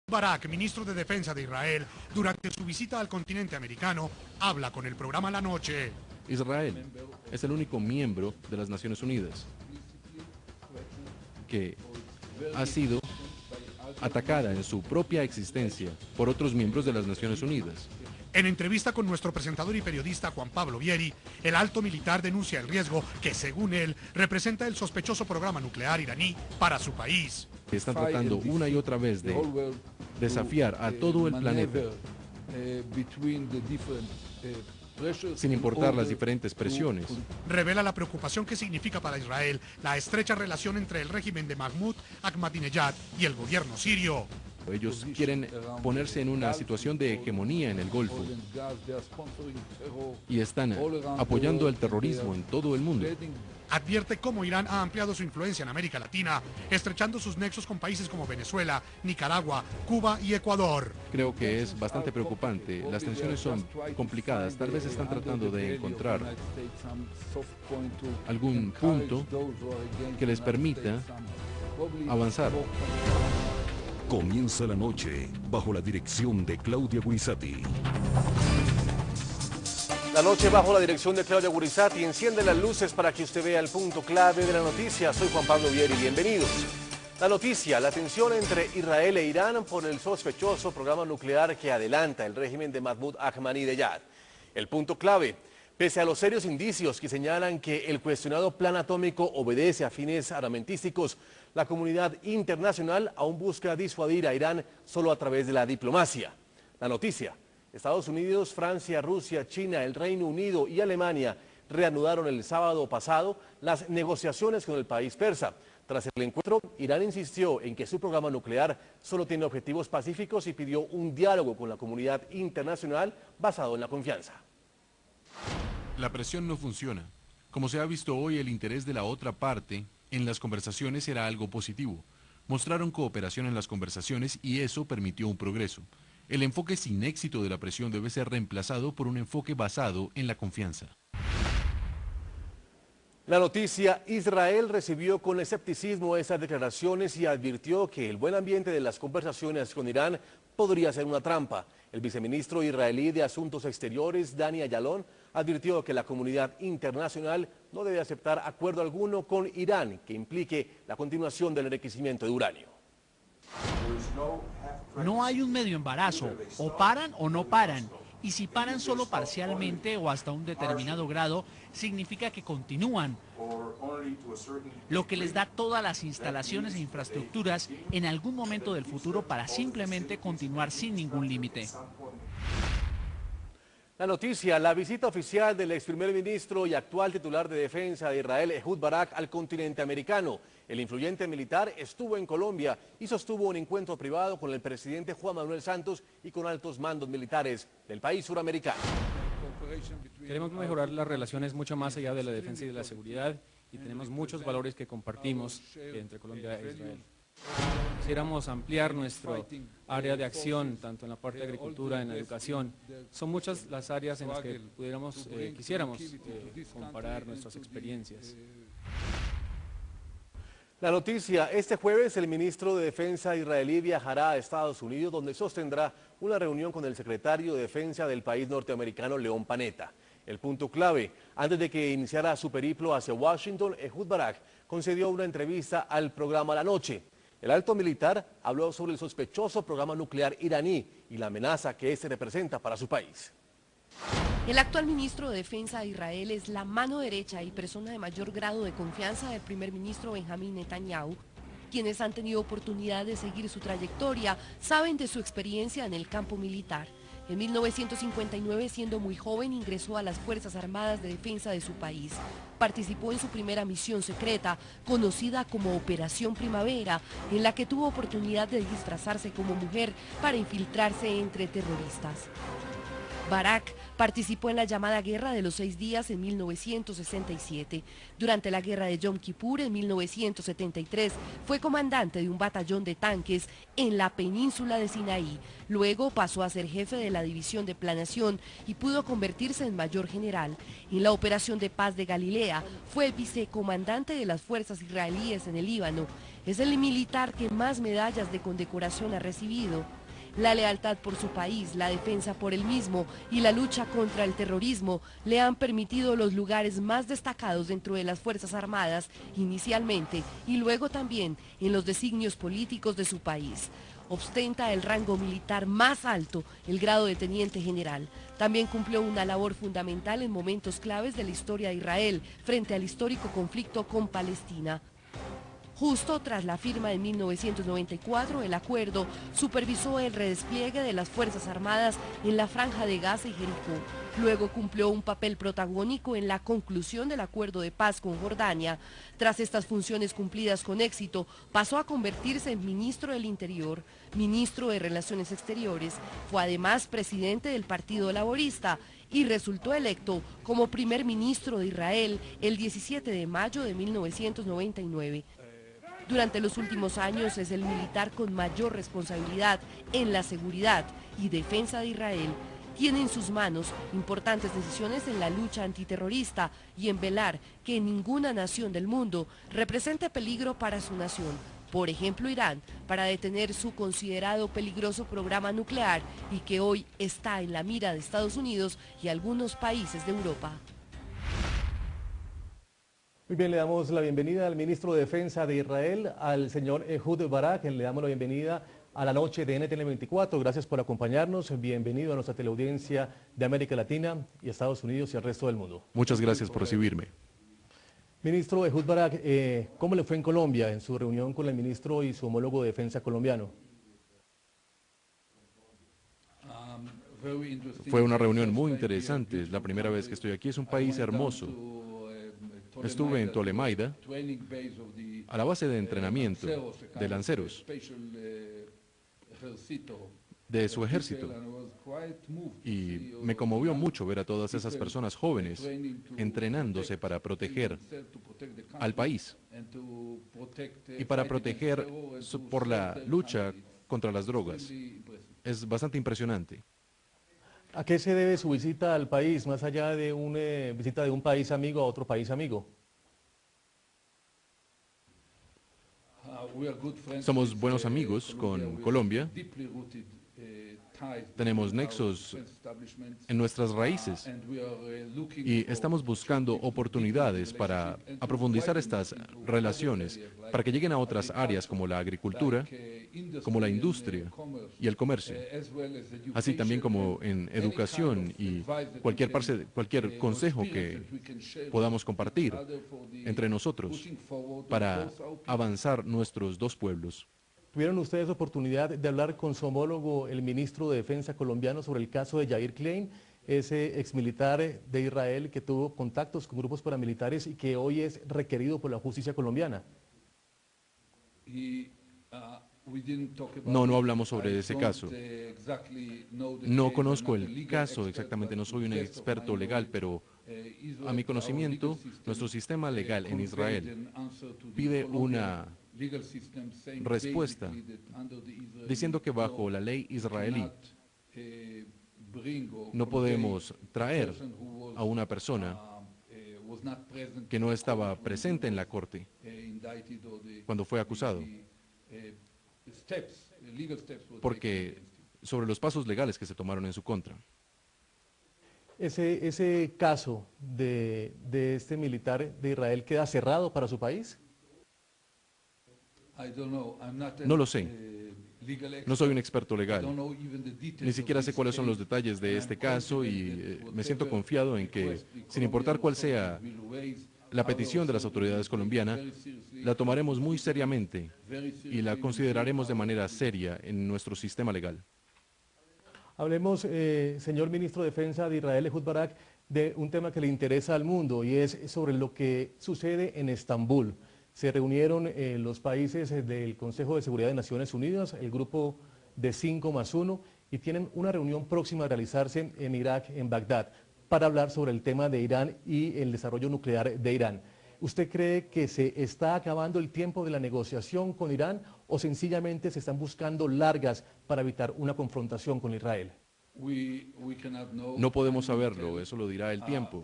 Barak, ministro de Defensa de Israel, durante su visita al continente americano, habla con el programa La Noche. Israel es el único miembro de las Naciones Unidas que ha sido atacada en su propia existencia por otros miembros de las Naciones Unidas. En entrevista con nuestro presentador y periodista Juan Pablo Vieri, el alto militar denuncia el riesgo que, según él, representa el sospechoso programa nuclear iraní para su país. Están tratando una y otra vez de desafiar a todo el planeta, sin importar las diferentes presiones. Revela la preocupación que significa para Israel la estrecha relación entre el régimen de Mahmoud Ahmadinejad y el gobierno sirio. Ellos quieren ponerse en una situación de hegemonía en el Golfo y están apoyando el terrorismo en todo el mundo. Advierte cómo Irán ha ampliado su influencia en América Latina, estrechando sus nexos con países como Venezuela, Nicaragua, Cuba y Ecuador. Creo que es bastante preocupante. Las tensiones son complicadas. Tal vez están tratando de encontrar algún punto que les permita avanzar. Comienza la noche bajo la dirección de Claudia Gurizati. La noche bajo la dirección de Claudia Gurizati enciende las luces para que usted vea el punto clave de la noticia. Soy Juan Pablo Vieri, bienvenidos. La noticia, la tensión entre Israel e Irán por el sospechoso programa nuclear que adelanta el régimen de Mahmoud Ahmadinejad. El punto clave, pese a los serios indicios que señalan que el cuestionado plan atómico obedece a fines armamentísticos, la comunidad internacional aún busca disuadir a Irán solo a través de la diplomacia. La noticia, Estados Unidos, Francia, Rusia, China, el Reino Unido y Alemania reanudaron el sábado pasado las negociaciones con el país persa. Tras el encuentro, Irán insistió en que su programa nuclear solo tiene objetivos pacíficos y pidió un diálogo con la comunidad internacional basado en la confianza. La presión no funciona. Como se ha visto hoy, el interés de la otra parte en las conversaciones era algo positivo. Mostraron cooperación en las conversaciones y eso permitió un progreso. El enfoque sin éxito de la presión debe ser reemplazado por un enfoque basado en la confianza. La noticia, Israel recibió con escepticismo esas declaraciones y advirtió que el buen ambiente de las conversaciones con Irán podría ser una trampa. El viceministro israelí de Asuntos Exteriores, Dani Ayalon, advirtió que la comunidad internacional no debe aceptar acuerdo alguno con Irán que implique la continuación del enriquecimiento de uranio. No hay un medio embarazo, o paran o no paran. Y si paran solo parcialmente o hasta un determinado grado, significa que continúan, lo que les da todas las instalaciones e infraestructuras en algún momento del futuro para simplemente continuar sin ningún límite. La noticia, la visita oficial del ex primer ministro y actual titular de defensa de Israel, Ehud Barak, al continente americano. El influyente militar estuvo en Colombia y sostuvo un encuentro privado con el presidente Juan Manuel Santos y con altos mandos militares del país suramericano. Queremos mejorar las relaciones mucho más allá de la defensa y de la seguridad y tenemos muchos valores que compartimos entre Colombia e Israel. Quisiéramos ampliar nuestro área de acción, tanto en la parte de agricultura, en la educación. Son muchas las áreas en las que quisiéramos comparar nuestras experiencias. La noticia, este jueves el ministro de Defensa israelí viajará a Estados Unidos, donde sostendrá una reunión con el secretario de Defensa del país norteamericano, León Panetta. El punto clave, antes de que iniciara su periplo hacia Washington, Ehud Barak concedió una entrevista al programa La Noche. El alto militar habló sobre el sospechoso programa nuclear iraní y la amenaza que este representa para su país. El actual ministro de Defensa de Israel es la mano derecha y persona de mayor grado de confianza del primer ministro Benjamín Netanyahu. Quienes han tenido oportunidad de seguir su trayectoria saben de su experiencia en el campo militar. En 1959, siendo muy joven, ingresó a las Fuerzas Armadas de Defensa de su país. Participó en su primera misión secreta, conocida como Operación Primavera, en la que tuvo oportunidad de disfrazarse como mujer para infiltrarse entre terroristas. Barak participó en la llamada Guerra de los 6 días en 1967. Durante la Guerra de Yom Kippur en 1973 fue comandante de un batallón de tanques en la península de Sinaí. Luego pasó a ser jefe de la división de planeación y pudo convertirse en mayor general. En la operación de paz de Galilea fue vicecomandante de las fuerzas israelíes en el Líbano. Es el militar que más medallas de condecoración ha recibido. La lealtad por su país, la defensa por el mismo y la lucha contra el terrorismo le han permitido los lugares más destacados dentro de las Fuerzas Armadas inicialmente y luego también en los designios políticos de su país. Ostenta el rango militar más alto, el grado de teniente general. También cumplió una labor fundamental en momentos claves de la historia de Israel frente al histórico conflicto con Palestina. Justo tras la firma en 1994, el acuerdo supervisó el redespliegue de las Fuerzas Armadas en la Franja de Gaza y Jericó. Luego cumplió un papel protagónico en la conclusión del acuerdo de paz con Jordania. Tras estas funciones cumplidas con éxito, pasó a convertirse en ministro del Interior, ministro de Relaciones Exteriores, fue además presidente del Partido Laborista y resultó electo como primer ministro de Israel el 17 de mayo de 1999. Durante los últimos años es el militar con mayor responsabilidad en la seguridad y defensa de Israel. Tiene en sus manos importantes decisiones en la lucha antiterrorista y en velar que ninguna nación del mundo represente peligro para su nación. Por ejemplo, Irán, para detener su considerado peligroso programa nuclear y que hoy está en la mira de Estados Unidos y algunos países de Europa. Muy bien, le damos la bienvenida al ministro de Defensa de Israel, al señor Ehud Barak. Le damos la bienvenida a la noche de NTN 24. Gracias por acompañarnos. Bienvenido a nuestra teleaudiencia de América Latina y Estados Unidos y el resto del mundo. Muchas gracias por recibirme. Ministro Ehud Barak, ¿cómo le fue en Colombia en su reunión con el ministro y su homólogo de defensa colombiano? Fue una reunión muy interesante. Es la primera vez que estoy aquí. Es un país hermoso. Estuve en Tolemaida, a la base de entrenamiento de lanceros de su ejército, y me conmovió mucho ver a todas esas personas jóvenes entrenándose para proteger al país y para proteger por la lucha contra las drogas. Es bastante impresionante. ¿A qué se debe su visita al país, más allá de una visita de un país amigo a otro país amigo? Somos buenos amigos con Colombia. Tenemos nexos en nuestras raíces y estamos buscando oportunidades para profundizar estas relaciones, para que lleguen a otras áreas como la agricultura, como la industria y el comercio, así también como en educación y cualquier consejo que podamos compartir entre nosotros para avanzar nuestros dos pueblos. ¿Tuvieron ustedes oportunidad de hablar con su homólogo, el ministro de Defensa colombiano, sobre el caso de Yair Klein, ese exmilitar de Israel que tuvo contactos con grupos paramilitares y que hoy es requerido por la justicia colombiana? No hablamos sobre ese caso. No conozco el caso exactamente, no soy un experto legal, pero a mi conocimiento, nuestro sistema legal en Israel pide una respuesta diciendo que bajo la ley israelí no podemos traer a una persona que no estaba presente en la corte cuando fue acusado, porque sobre los pasos legales que se tomaron en su contra. ¿Ese caso de este militar de Israel queda cerrado para su país? No lo sé. No soy un experto legal. Ni siquiera sé cuáles son los detalles de este caso y me siento confiado en que, sin importar cuál sea la petición de las autoridades colombianas, la tomaremos muy seriamente y la consideraremos de manera seria en nuestro sistema legal. Hablemos, señor ministro de Defensa de Israel, Ehud Barak, de un tema que le interesa al mundo y es sobre lo que sucede en Estambul. Se reunieron los países del Consejo de Seguridad de Naciones Unidas, el grupo de 5+1, y tienen una reunión próxima a realizarse en Irak, en Bagdad, para hablar sobre el tema de Irán y el desarrollo nuclear de Irán. ¿Usted cree que se está acabando el tiempo de la negociación con Irán o sencillamente se están buscando largas para evitar una confrontación con Israel? No podemos saberlo, eso lo dirá el tiempo.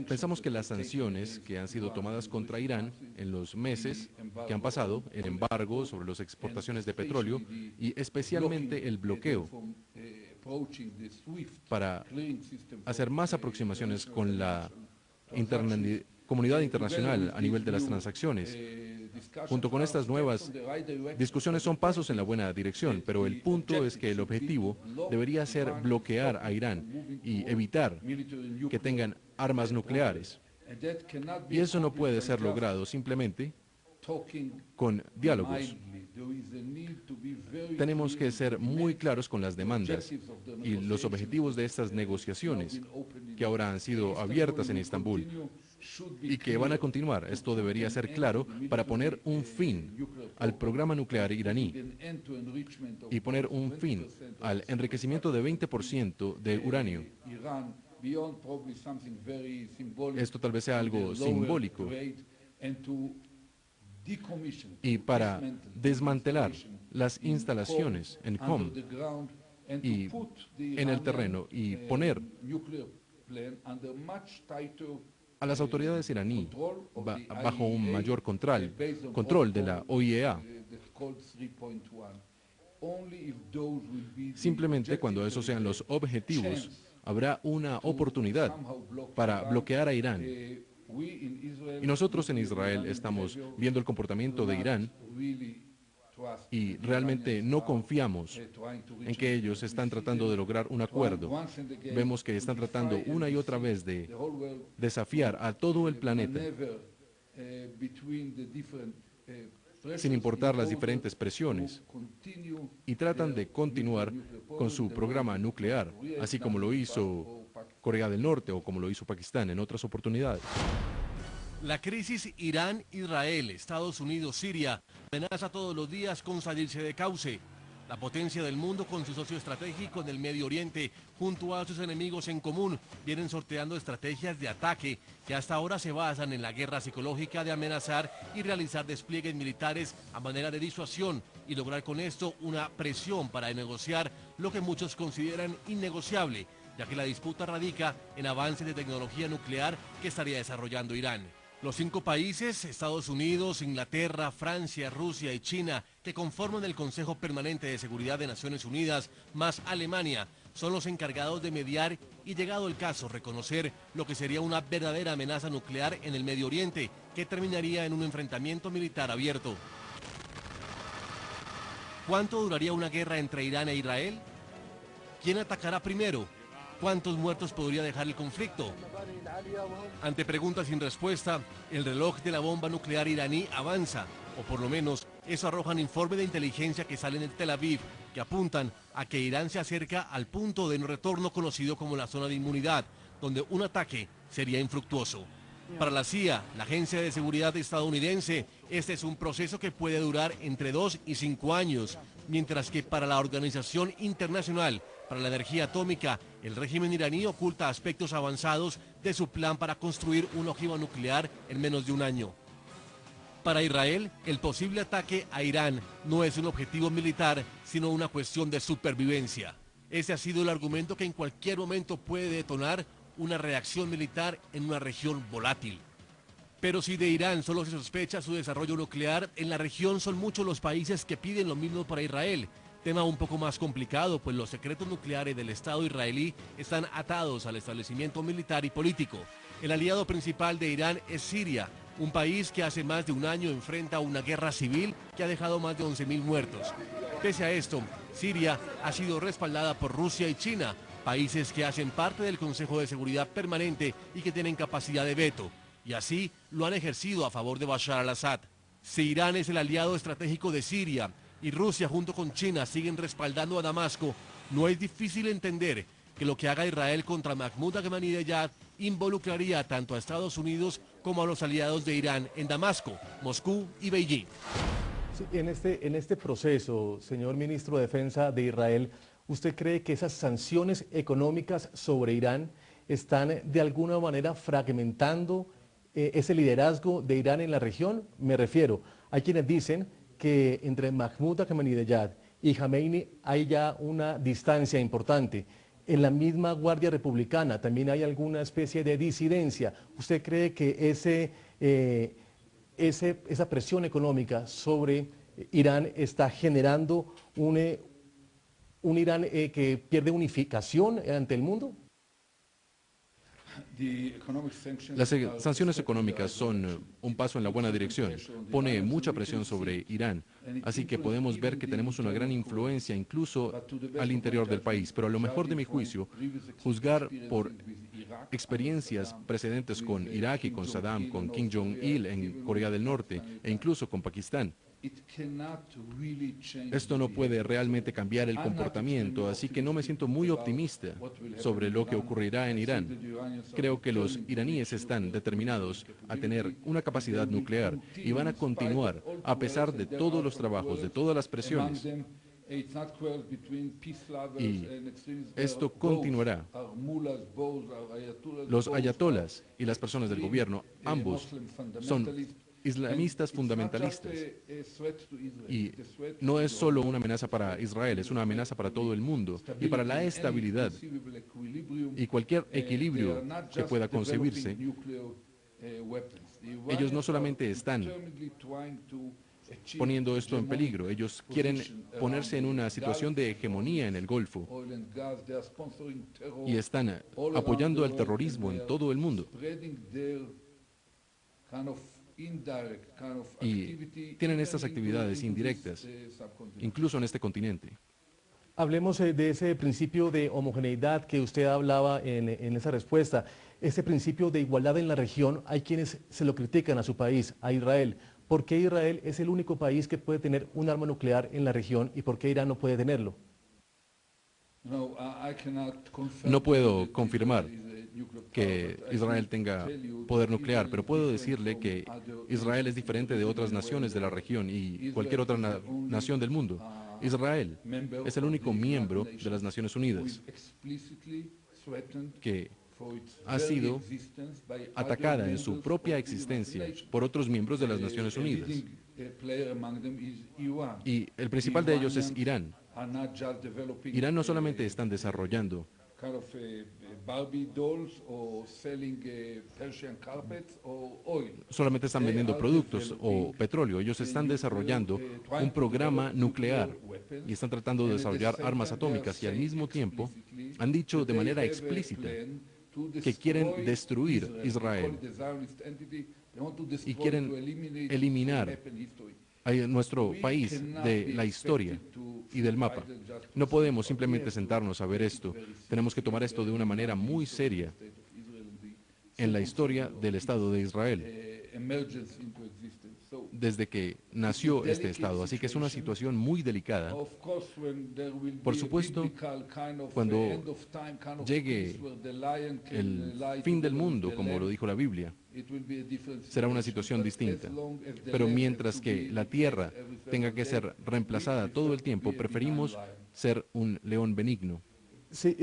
Pensamos que las sanciones que han sido tomadas contra Irán en los meses que han pasado, el embargo sobre las exportaciones de petróleo y especialmente el bloqueo para hacer más aproximaciones con la comunidad internacional a nivel de las transacciones. Junto con estas nuevas discusiones son pasos en la buena dirección, pero el punto es que el objetivo debería ser bloquear a Irán y evitar que tengan armas nucleares. Y eso no puede ser logrado simplemente con diálogos. Tenemos que ser muy claros con las demandas y los objetivos de estas negociaciones que ahora han sido abiertas en Estambul y que van a continuar. Esto debería ser claro para poner un fin al programa nuclear iraní y poner un fin al enriquecimiento de 20% de uranio. Esto tal vez sea algo simbólico. Y para desmantelar las instalaciones en Qom y en el terreno y poner a las autoridades iraníes bajo un mayor control de la OIEA. Simplemente cuando esos sean los objetivos, habrá una oportunidad para bloquear a Irán. Y nosotros en Israel estamos viendo el comportamiento de Irán y realmente no confiamos en que ellos están tratando de lograr un acuerdo. Vemos que están tratando una y otra vez de desafiar a todo el planeta, sin importar las diferentes presiones, y tratan de continuar con su programa nuclear, así como lo hizo Corea del Norte o como lo hizo Pakistán en otras oportunidades. La crisis Irán-Israel, Estados Unidos-Siria amenaza todos los días con salirse de cauce. La potencia del mundo con su socio estratégico en el Medio Oriente, junto a sus enemigos en común, vienen sorteando estrategias de ataque que hasta ahora se basan en la guerra psicológica de amenazar y realizar despliegues militares a manera de disuasión y lograr con esto una presión para negociar lo que muchos consideran innegociable, ya que la disputa radica en avances de tecnología nuclear que estaría desarrollando Irán. Los 5 países, Estados Unidos, Inglaterra, Francia, Rusia y China, que conforman el Consejo Permanente de Seguridad de Naciones Unidas, más Alemania, son los encargados de mediar y, llegado el caso, reconocer lo que sería una verdadera amenaza nuclear en el Medio Oriente, que terminaría en un enfrentamiento militar abierto. ¿Cuánto duraría una guerra entre Irán e Israel? ¿Quién atacará primero? ¿Cuántos muertos podría dejar el conflicto? Ante preguntas sin respuesta, el reloj de la bomba nuclear iraní avanza, o por lo menos eso arrojan informes de inteligencia que salen de Tel Aviv, que apuntan a que Irán se acerca al punto de no retorno conocido como la zona de inmunidad, donde un ataque sería infructuoso. Para la CIA, la Agencia de Seguridad estadounidense, este es un proceso que puede durar entre 2 y 5 años, mientras que para la Organización Internacional para la Energía Atómica, el régimen iraní oculta aspectos avanzados de su plan para construir una ojiva nuclear en menos de un año. Para Israel, el posible ataque a Irán no es un objetivo militar, sino una cuestión de supervivencia. Ese ha sido el argumento que en cualquier momento puede detonar una reacción militar en una región volátil. Pero si de Irán solo se sospecha su desarrollo nuclear, en la región son muchos los países que piden lo mismo para Israel. Tema un poco más complicado, pues los secretos nucleares del Estado israelí están atados al establecimiento militar y político. El aliado principal de Irán es Siria, un país que hace más de un año enfrenta una guerra civil que ha dejado más de 11.000 muertos. Pese a esto, Siria ha sido respaldada por Rusia y China, países que hacen parte del Consejo de Seguridad Permanente y que tienen capacidad de veto, y así lo han ejercido a favor de Bashar al-Assad. Si Irán es el aliado estratégico de Siria y Rusia junto con China siguen respaldando a Damasco, no es difícil entender que lo que haga Israel contra Mahmoud Ahmadinejad involucraría tanto a Estados Unidos como a los aliados de Irán en Damasco, Moscú y Beijing. Sí, en este proceso, señor ministro de Defensa de Israel, ¿usted cree que esas sanciones económicas sobre Irán están de alguna manera fragmentando ese liderazgo de Irán en la región? Me refiero, hay quienes dicen que entre Mahmoud Ahmadinejad y Jamenei hay ya una distancia importante. En la misma Guardia Republicana también hay alguna especie de disidencia. ¿Usted cree que esa presión económica sobre Irán está generando un Irán que pierde unificación ante el mundo? Las sanciones económicas son un paso en la buena dirección. Pone mucha presión sobre Irán, así que podemos ver que tenemos una gran influencia incluso al interior del país. Pero a lo mejor de mi juicio, juzgar por experiencias precedentes con Irak y con Saddam, con Kim Jong-il en Corea del Norte e incluso con Pakistán, esto no puede realmente cambiar el comportamiento, así que no me siento muy optimista sobre lo que ocurrirá en Irán. Creo que los iraníes están determinados a tener una capacidad nuclear y van a continuar a pesar de todos los trabajos, de todas las presiones. Y esto continuará. Los ayatolas y las personas del gobierno, ambos son islamistas fundamentalistas. Y no es solo una amenaza para Israel, es una amenaza para todo el mundo y para la estabilidad y cualquier equilibrio que pueda concebirse. Ellos no solamente están poniendo esto en peligro, ellos quieren ponerse en una situación de hegemonía en el Golfo y están apoyando al terrorismo en todo el mundo. Y tienen estas actividades indirectas, incluso en este continente. Hablemos de ese principio de homogeneidad que usted hablaba en esa respuesta. Ese principio de igualdad en la región, hay quienes se lo critican a su país, a Israel. ¿Por qué Israel es el único país que puede tener un arma nuclear en la región y por qué Irán no puede tenerlo? No puedo confirmar que Israel tenga poder nuclear, pero puedo decirle que Israel es diferente de otras naciones de la región y cualquier otra nación del mundo. Israel es el único miembro de las Naciones Unidas que ha sido atacada en su propia existencia por otros miembros de las Naciones Unidas. Y el principal de ellos es Irán. Irán no solamente están desarrollando solamente están vendiendo productos o petróleo, ellos están desarrollando un programa nuclear y están tratando de desarrollar armas atómicas y al mismo tiempo han dicho de manera explícita que quieren destruir Israel y quieren eliminar a nuestro país de la historia y del mapa. No podemos simplemente sentarnos a ver esto. Tenemos que tomar esto de una manera muy seria en la historia del Estado de Israel, desde que nació este Estado. Así que es una situación muy delicada. Por supuesto, cuando llegue el fin del mundo, como lo dijo la Biblia, será una situación distinta. Pero mientras que la tierra tenga que ser reemplazada todo el tiempo, preferimos ser un león benigno. Sí,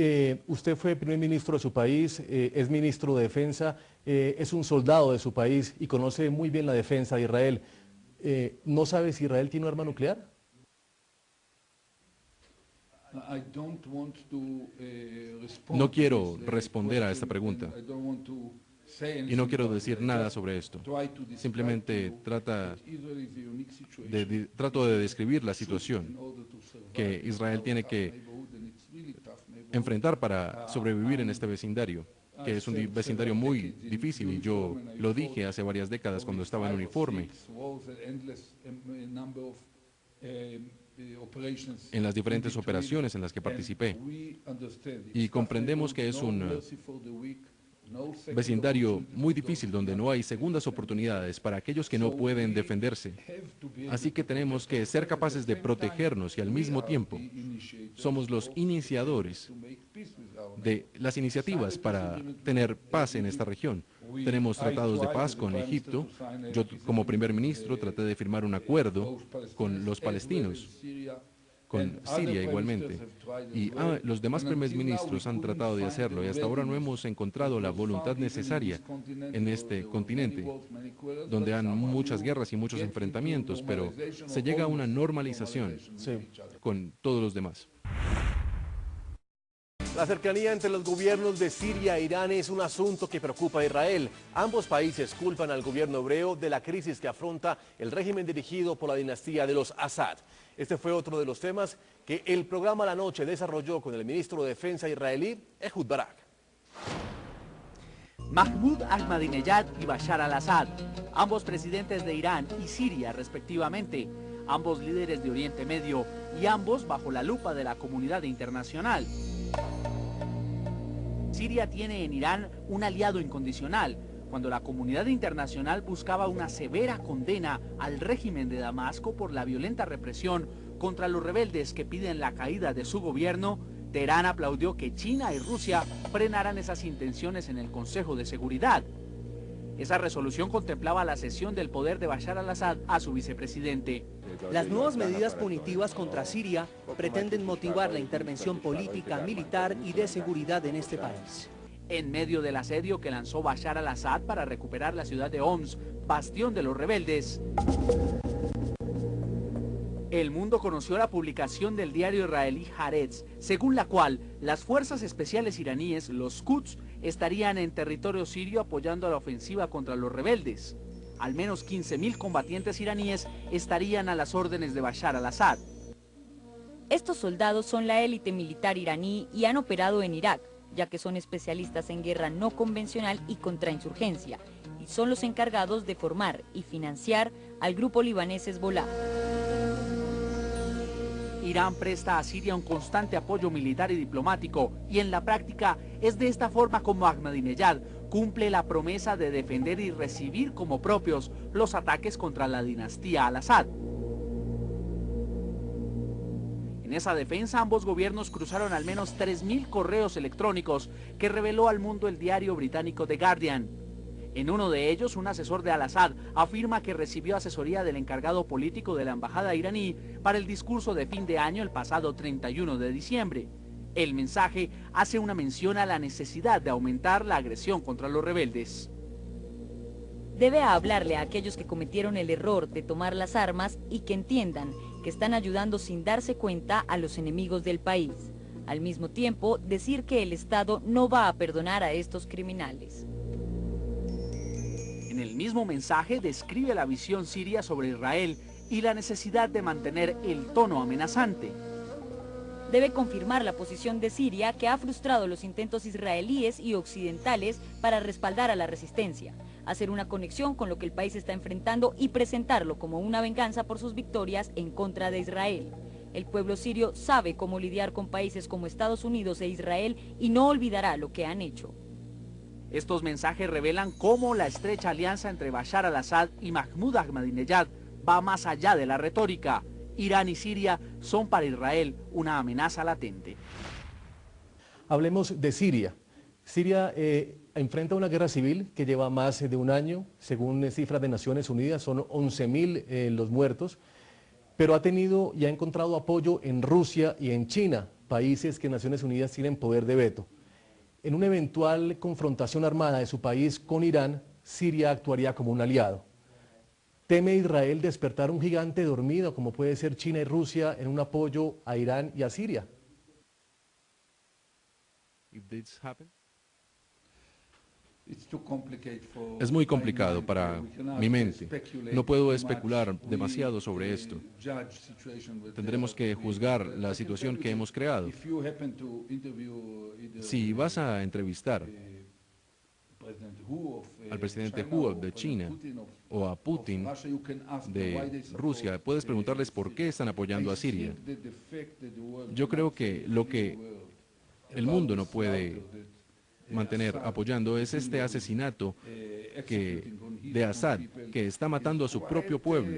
usted fue primer ministro de su país, es ministro de Defensa, es un soldado de su país y conoce muy bien la defensa de Israel. ¿No sabe si Israel tiene un arma nuclear? No quiero responder a esta pregunta y no quiero decir nada sobre esto. Simplemente trato de describir la situación que Israel tiene que enfrentar para sobrevivir en este vecindario, que es un vecindario muy difícil, y yo lo dije hace varias décadas cuando estaba en uniforme, en las diferentes operaciones en las que participé, y comprendemos que es un vecindario muy difícil donde no hay segundas oportunidades para aquellos que no pueden defenderse. Así que tenemos que ser capaces de protegernos y al mismo tiempo somos los iniciadores de las iniciativas para tener paz en esta región. Tenemos tratados de paz con Egipto. Yo como primer ministro traté de firmar un acuerdo con los palestinos con Siria igualmente. Y los demás primeros ministros han tratado de hacerlo y hasta ahora no hemos encontrado la voluntad necesaria en este continente, donde han muchas guerras y muchos enfrentamientos, pero se llega a una normalización con todos los demás. La cercanía entre los gobiernos de Siria e Irán es un asunto que preocupa a Israel. Ambos países culpan al gobierno hebreo de la crisis que afronta el régimen dirigido por la dinastía de los Assad. Este fue otro de los temas que el programa La Noche desarrolló con el ministro de Defensa israelí, Ehud Barak. Mahmoud Ahmadinejad y Bashar al-Assad, ambos presidentes de Irán y Siria respectivamente, ambos líderes de Oriente Medio y ambos bajo la lupa de la comunidad internacional. Siria tiene en Irán un aliado incondicional, cuando la comunidad internacional buscaba una severa condena al régimen de Damasco por la violenta represión contra los rebeldes que piden la caída de su gobierno. Teherán aplaudió que China y Rusia frenaran esas intenciones en el Consejo de Seguridad. Esa resolución contemplaba la cesión del poder de Bashar al-Assad a su vicepresidente. Las nuevas medidas punitivas contra Siria pretenden motivar la intervención política, militar y de seguridad en este país. En medio del asedio que lanzó Bashar al-Assad para recuperar la ciudad de Homs, bastión de los rebeldes, el mundo conoció la publicación del diario israelí Haaretz, según la cual las fuerzas especiales iraníes, los Quds, estarían en territorio sirio apoyando a la ofensiva contra los rebeldes. Al menos 15.000 combatientes iraníes estarían a las órdenes de Bashar al-Assad. Estos soldados son la élite militar iraní y han operado en Irak, ya que son especialistas en guerra no convencional y contrainsurgencia, y son los encargados de formar y financiar al grupo libanés Hezbollah. Irán presta a Siria un constante apoyo militar y diplomático, y en la práctica es de esta forma como Ahmadinejad cumple la promesa de defender y recibir como propios los ataques contra la dinastía al-Assad. En esa defensa, ambos gobiernos cruzaron al menos 3.000 correos electrónicos que reveló al mundo el diario británico The Guardian. En uno de ellos, un asesor de al-Assad afirma que recibió asesoría del encargado político de la embajada iraní para el discurso de fin de año el pasado 31 de diciembre. El mensaje hace una mención a la necesidad de aumentar la agresión contra los rebeldes. Debe hablarle a aquellos que cometieron el error de tomar las armas y que entiendan que están ayudando sin darse cuenta a los enemigos del país. Al mismo tiempo, decir que el Estado no va a perdonar a estos criminales. En el mismo mensaje describe la visión siria sobre Israel y la necesidad de mantener el tono amenazante. Debe confirmar la posición de Siria, que ha frustrado los intentos israelíes y occidentales para respaldar a la resistencia, hacer una conexión con lo que el país está enfrentando y presentarlo como una venganza por sus victorias en contra de Israel. El pueblo sirio sabe cómo lidiar con países como Estados Unidos e Israel y no olvidará lo que han hecho. Estos mensajes revelan cómo la estrecha alianza entre Bashar al-Assad y Mahmoud Ahmadinejad va más allá de la retórica. Irán y Siria son para Israel una amenaza latente. Hablemos de Siria. Siria enfrenta una guerra civil que lleva más de un año. Según cifras de Naciones Unidas, son 11.000 los muertos, pero ha tenido y ha encontrado apoyo en Rusia y en China, países que Naciones Unidas tienen poder de veto. En una eventual confrontación armada de su país con Irán, Siria actuaría como un aliado. ¿Teme Israel despertar un gigante dormido como puede ser China y Rusia en un apoyo a Irán y a Siria? Es muy complicado para mi mente. No puedo especular demasiado sobre esto. Tendremos que juzgar la situación que hemos creado. Si vas a entrevistar al presidente Hu de China o a Putin de Rusia, puedes preguntarles por qué están apoyando a Siria. Yo creo que lo que el mundo no puede mantener apoyando es este asesinato de Assad, que está matando a su propio pueblo.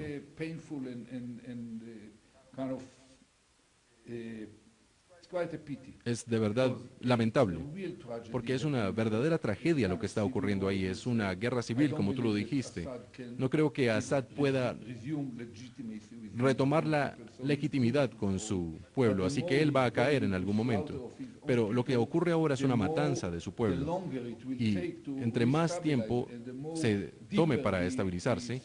Es de verdad lamentable, porque es una verdadera tragedia lo que está ocurriendo ahí. Es una guerra civil, como tú lo dijiste. No creo que Assad pueda retomar la legitimidad con su pueblo, así que él va a caer en algún momento. Pero lo que ocurre ahora es una matanza de su pueblo. Y entre más tiempo se tome para estabilizarse,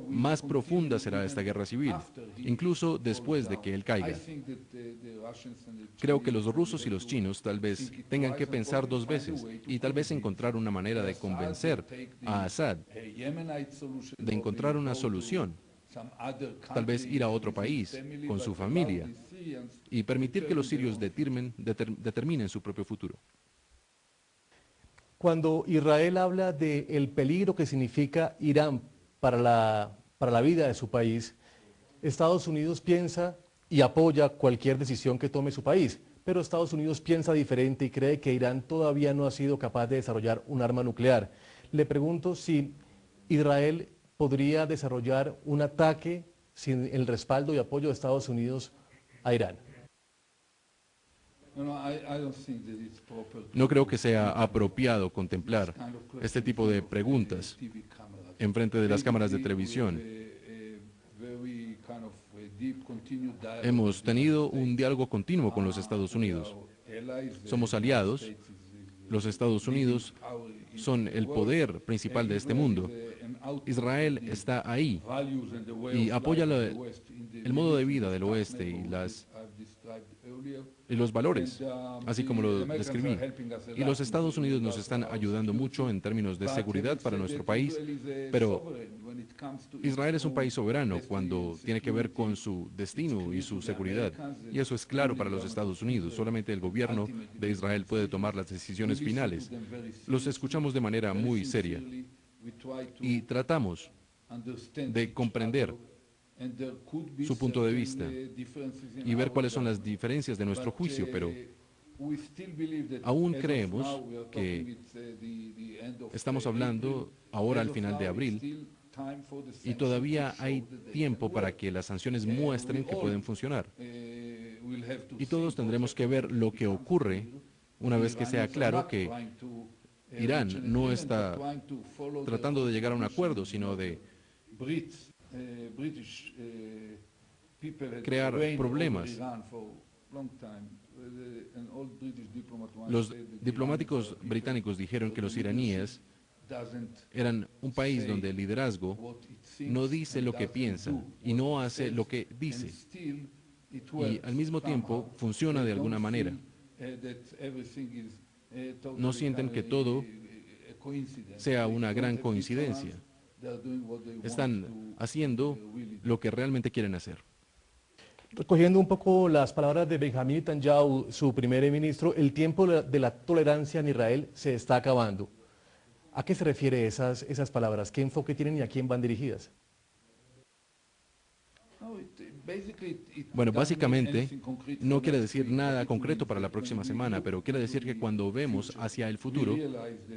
más profunda será esta guerra civil, incluso después de que él caiga. Creo que los rusos y los chinos tal vez tengan que pensar dos veces y tal vez encontrar una manera de convencer a Assad, de encontrar una solución. Tal vez ir a otro país con su familia y permitir que los sirios determinen su propio futuro. Cuando Israel habla del peligro que significa Irán para la vida de su país, Estados Unidos piensa y apoya cualquier decisión que tome su país, pero Estados Unidos piensa diferente y cree que Irán todavía no ha sido capaz de desarrollar un arma nuclear. Le pregunto si Israel podría desarrollar un ataque sin el respaldo y apoyo de Estados Unidos a Irán. No creo que sea apropiado contemplar este tipo de preguntas en frente de las cámaras de televisión. Hemos tenido un diálogo continuo con los Estados Unidos. Somos aliados. Los Estados Unidos son el poder principal de este mundo. Israel está ahí y apoya el modo de vida del oeste y los valores, así como lo describí. Y los Estados Unidos nos están ayudando mucho en términos de seguridad para nuestro país, pero Israel es un país soberano cuando tiene que ver con su destino y su seguridad. Y eso es claro para los Estados Unidos. Solamente el gobierno de Israel puede tomar las decisiones finales. Los escuchamos de manera muy seria y tratamos de comprender su punto de vista y ver cuáles son las diferencias de nuestro juicio, pero aún creemos que estamos hablando ahora al final de abril y todavía hay tiempo para que las sanciones muestren que pueden funcionar. Y todos tendremos que ver lo que ocurre una vez que sea claro que Irán no está tratando de llegar a un acuerdo, sino de crear problemas. Los diplomáticos británicos dijeron que los iraníes eran un país donde el liderazgo no dice lo que piensa y no hace lo que dice. Y al mismo tiempo funciona de alguna manera. No sienten que todo sea una gran coincidencia. Están haciendo lo que realmente quieren hacer. Recogiendo un poco las palabras de Benjamín Netanyahu, su primer ministro, el tiempo de la tolerancia en Israel se está acabando. ¿A qué se refiere esas palabras? ¿Qué enfoque tienen y a quién van dirigidas? Bueno, básicamente no quiere decir nada concreto para la próxima semana, pero quiere decir que cuando vemos hacia el futuro,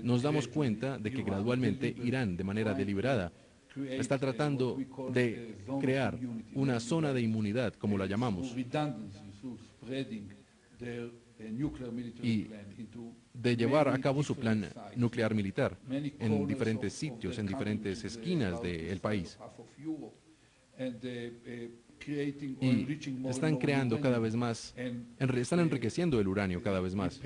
nos damos cuenta de que gradualmente Irán, de manera deliberada, está tratando de crear una zona de inmunidad, como la llamamos, y de llevar a cabo su plan nuclear militar en diferentes sitios, en diferentes esquinas del país. Y están creando cada vez más, están enriqueciendo el uranio cada vez más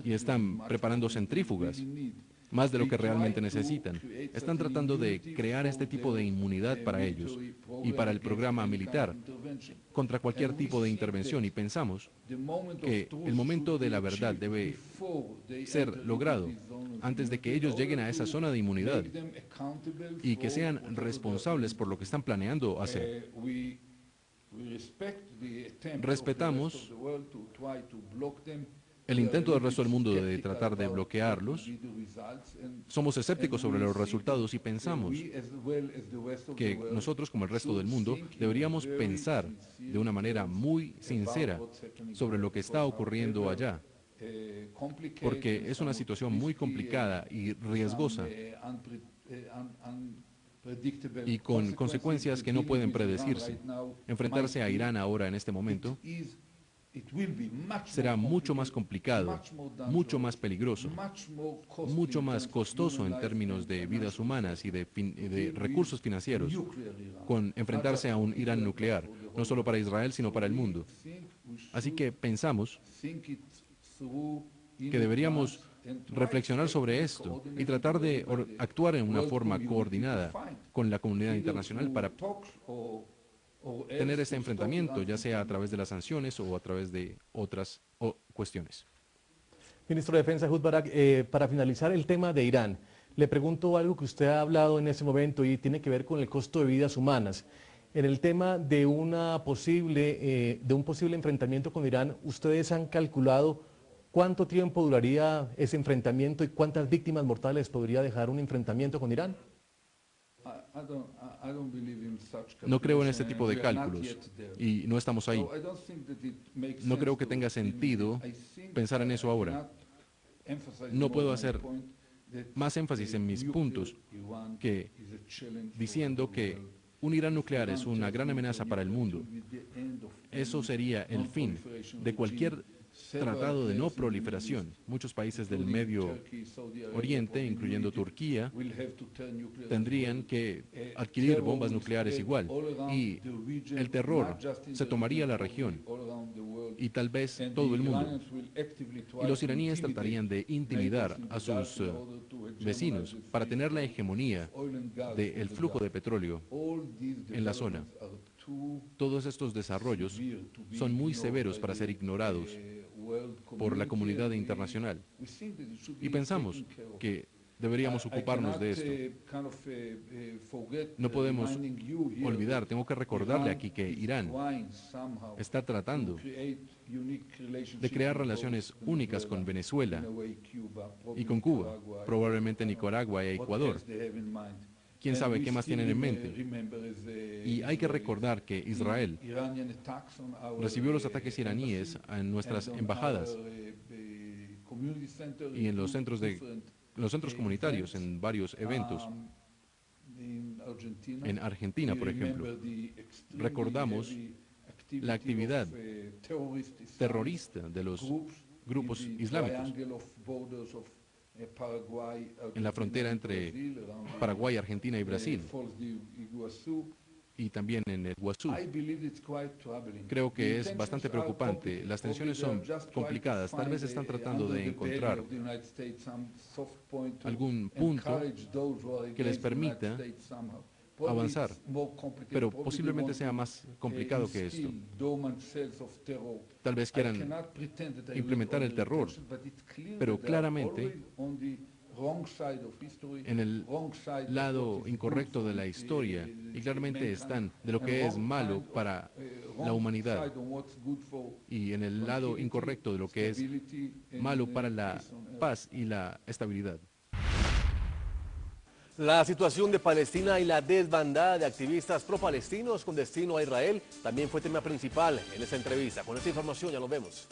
y están preparando centrífugas, más de lo que realmente necesitan. Están tratando de crear este tipo de inmunidad para ellos y para el programa militar contra cualquier tipo de intervención, y pensamos que el momento de la verdad debe ser logrado antes de que ellos lleguen a esa zona de inmunidad y que sean responsables por lo que están planeando hacer. Respetamos el intento del resto del mundo de tratar de bloquearlos. Somos escépticos sobre los resultados y pensamos que nosotros, como el resto del mundo, deberíamos pensar de una manera muy sincera sobre lo que está ocurriendo allá, porque es una situación muy complicada y riesgosa y con consecuencias que no pueden predecirse. Enfrentarse a Irán ahora en este momento será mucho más complicado, mucho más peligroso, mucho más costoso en términos de vidas humanas y de recursos financieros, con enfrentarse a un Irán nuclear, no solo para Israel, sino para el mundo. Así que pensamos que deberíamos reflexionar sobre esto y tratar de actuar en una forma coordinada con la comunidad internacional para tener este enfrentamiento, ya sea a través de las sanciones o a través de otras cuestiones. Ministro de Defensa Ehud Barak, para finalizar el tema de Irán, le pregunto algo que usted ha hablado en ese momento y tiene que ver con el costo de vidas humanas. En el tema de un posible enfrentamiento con Irán, ¿ustedes han calculado cuánto tiempo duraría ese enfrentamiento y cuántas víctimas mortales podría dejar un enfrentamiento con Irán? No creo en este tipo de cálculos y no estamos ahí. No creo que tenga sentido pensar en eso ahora. No puedo hacer más énfasis en mis puntos que diciendo que un Irán nuclear es una gran amenaza para el mundo. Eso sería el fin de cualquier tratado de no proliferación. Muchos países del Medio Oriente, incluyendo Turquía, tendrían que adquirir bombas nucleares igual. Y el terror se tomaría la región y tal vez todo el mundo. Y los iraníes tratarían de intimidar a sus vecinos para tener la hegemonía del flujo de petróleo en la zona. Todos estos desarrollos son muy severos para ser ignorados por la comunidad internacional. Y pensamos que deberíamos ocuparnos de esto. No podemos olvidar, tengo que recordarle aquí que Irán está tratando de crear relaciones únicas con Venezuela y con Cuba, probablemente Nicaragua e Ecuador. ¿Quién sabe qué más tienen en mente? Y hay que recordar que Israel recibió los ataques iraníes en nuestras embajadas y en los centros comunitarios, en varios eventos. En Argentina, por ejemplo, recordamos la actividad terrorista de los grupos islámicos en la frontera entre Paraguay, Argentina y Brasil, y también en el Iguazú. Creo que es bastante preocupante. Las tensiones son complicadas. Tal vez están tratando de encontrar algún punto que les permita avanzar, pero posiblemente sea más complicado que esto. Tal vez quieran implementar el terror, pero claramente en el lado incorrecto de la historia, y claramente están de lo que es malo para la humanidad y en el lado incorrecto de lo que es malo para la paz y la estabilidad. La situación de Palestina y la desbandada de activistas pro-palestinos con destino a Israel también fue tema principal en esta entrevista. Con esta información ya nos vemos.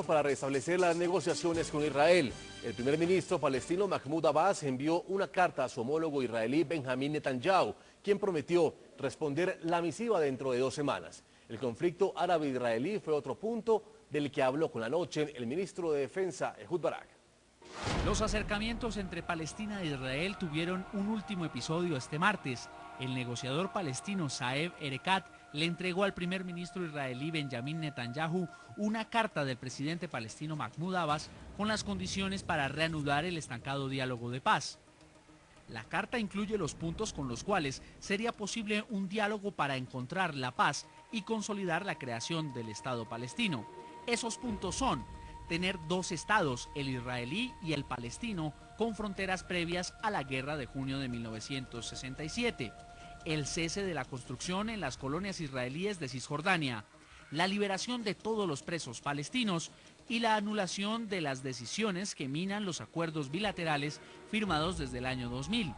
Para restablecer las negociaciones con Israel, el primer ministro palestino Mahmoud Abbas envió una carta a su homólogo israelí Benjamin Netanyahu, quien prometió responder la misiva dentro de 2 semanas. El conflicto árabe-israelí fue otro punto del que habló con la noche el ministro de Defensa Ehud Barak. Los acercamientos entre Palestina e Israel tuvieron un último episodio este martes. El negociador palestino Saeb Erekat le entregó al primer ministro israelí Benjamin Netanyahu una carta del presidente palestino Mahmoud Abbas con las condiciones para reanudar el estancado diálogo de paz. La carta incluye los puntos con los cuales sería posible un diálogo para encontrar la paz y consolidar la creación del Estado palestino. Esos puntos son: tener 2 estados, el israelí y el palestino, con fronteras previas a la guerra de junio de 1967, el cese de la construcción en las colonias israelíes de Cisjordania, la liberación de todos los presos palestinos y la anulación de las decisiones que minan los acuerdos bilaterales firmados desde el año 2000.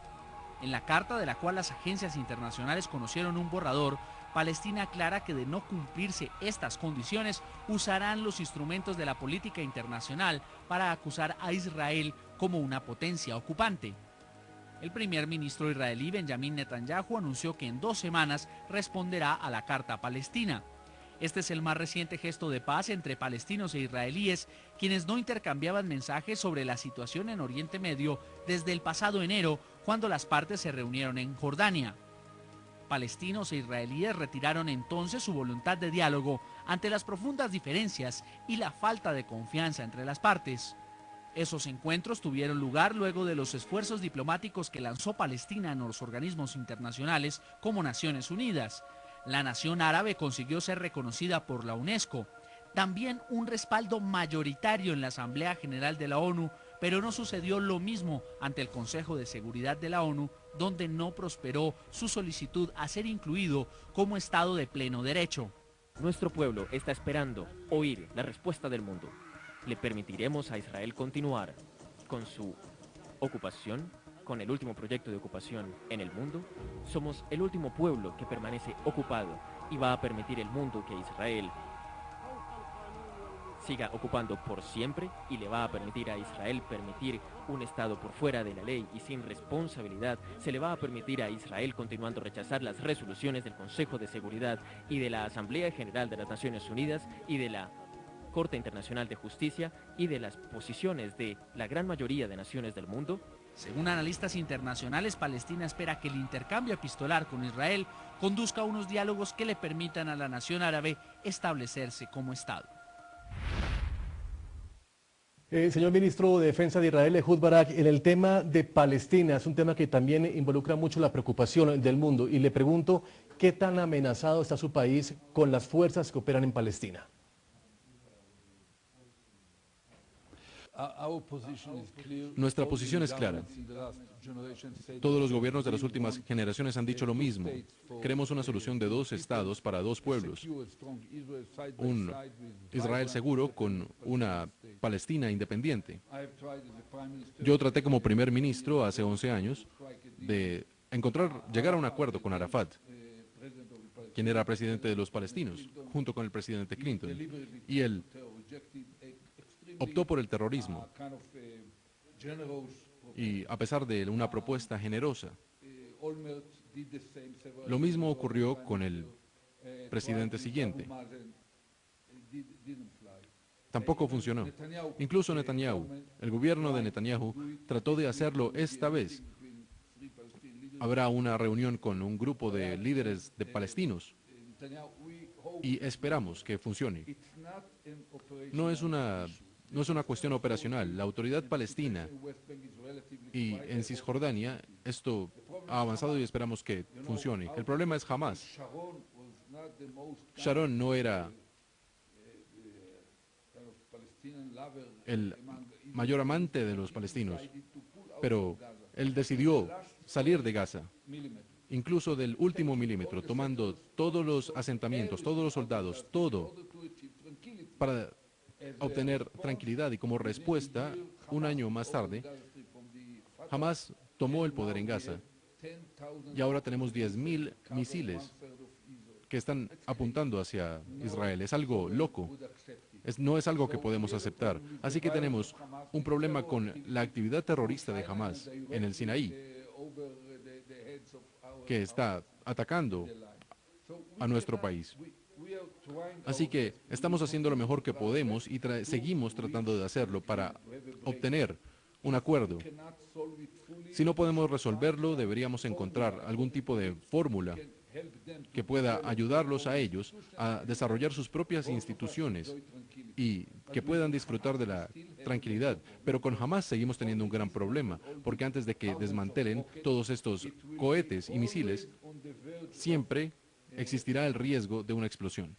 En la carta, de la cual las agencias internacionales conocieron un borrador, Palestina aclara que de no cumplirse estas condiciones, usarán los instrumentos de la política internacional para acusar a Israel como una potencia ocupante. El primer ministro israelí Benjamin Netanyahu anunció que en 2 semanas responderá a la Carta Palestina. Este es el más reciente gesto de paz entre palestinos e israelíes, quienes no intercambiaban mensajes sobre la situación en Oriente Medio desde el pasado enero, cuando las partes se reunieron en Jordania. Palestinos e israelíes retiraron entonces su voluntad de diálogo ante las profundas diferencias y la falta de confianza entre las partes. Esos encuentros tuvieron lugar luego de los esfuerzos diplomáticos que lanzó Palestina en los organismos internacionales como Naciones Unidas. La nación árabe consiguió ser reconocida por la UNESCO. También un respaldo mayoritario en la Asamblea General de la ONU, pero no sucedió lo mismo ante el Consejo de Seguridad de la ONU, donde no prosperó su solicitud a ser incluido como Estado de pleno derecho. Nuestro pueblo está esperando oír la respuesta del mundo. ¿Le permitiremos a Israel continuar con su ocupación, con el último proyecto de ocupación en el mundo? Somos el último pueblo que permanece ocupado y va a permitir el mundo que Israel siga ocupando por siempre, y le va a permitir a Israel permitir un Estado por fuera de la ley y sin responsabilidad. Se le va a permitir a Israel continuando a rechazar las resoluciones del Consejo de Seguridad y de la Asamblea General de las Naciones Unidas y de la Corte Internacional de Justicia y de las posiciones de la gran mayoría de naciones del mundo. Según analistas internacionales, Palestina espera que el intercambio epistolar con Israel conduzca a unos diálogos que le permitan a la nación árabe establecerse como Estado. Señor ministro de Defensa de Israel, Ehud Barak, en el tema de Palestina, es un tema que también involucra mucho la preocupación del mundo, y le pregunto, ¿qué tan amenazado está su país con las fuerzas que operan en Palestina? Nuestra posición es clara. Todos los gobiernos de las últimas generaciones han dicho lo mismo. Queremos una solución de 2 estados para 2 pueblos. Un Israel seguro con una Palestina independiente. Yo traté como primer ministro hace 11 años de llegar a un acuerdo con Arafat, quien era presidente de los palestinos, junto con el presidente Clinton. Y él optó por el terrorismo, y a pesar de una propuesta generosa. Lo mismo ocurrió con el presidente siguiente. Tampoco funcionó. Incluso Netanyahu, el gobierno de Netanyahu, trató de hacerlo esta vez. Habrá una reunión con un grupo de líderes de palestinos y esperamos que funcione. No es una cuestión operacional. La autoridad palestina y en Cisjordania, esto ha avanzado y esperamos que funcione. El problema es Hamas. Sharon no era el mayor amante de los palestinos, pero él decidió salir de Gaza, incluso del último milímetro, tomando todos los asentamientos, todos los soldados, todo, para obtener tranquilidad. Y como respuesta, un año más tarde, Hamas tomó el poder en Gaza y ahora tenemos 10.000 misiles que están apuntando hacia Israel. Es algo loco. No es algo que podemos aceptar. Así que tenemos un problema con la actividad terrorista de Hamas en el Sinaí, que está atacando a nuestro país. Así que estamos haciendo lo mejor que podemos y seguimos tratando de hacerlo para obtener un acuerdo. Si no podemos resolverlo, deberíamos encontrar algún tipo de fórmula que pueda ayudarlos a ellos a desarrollar sus propias instituciones y que puedan disfrutar de la tranquilidad. Pero con Hamas seguimos teniendo un gran problema, porque antes de que desmantelen todos estos cohetes y misiles, siempre existirá el riesgo de una explosión.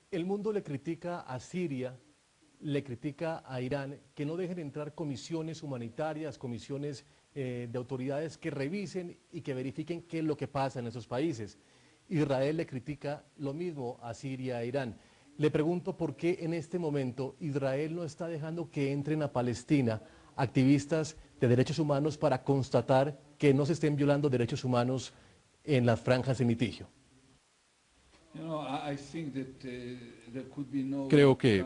El mundo le critica a Siria, le critica a Irán que no dejen entrar comisiones humanitarias, comisiones de autoridades que revisen y que verifiquen qué es lo que pasa en esos países. Israel le critica lo mismo a Siria e Irán. Le pregunto por qué en este momento Israel no está dejando que entren a Palestina activistas de derechos humanos para constatar que no se estén violando derechos humanos en las franjas de litigio. Creo que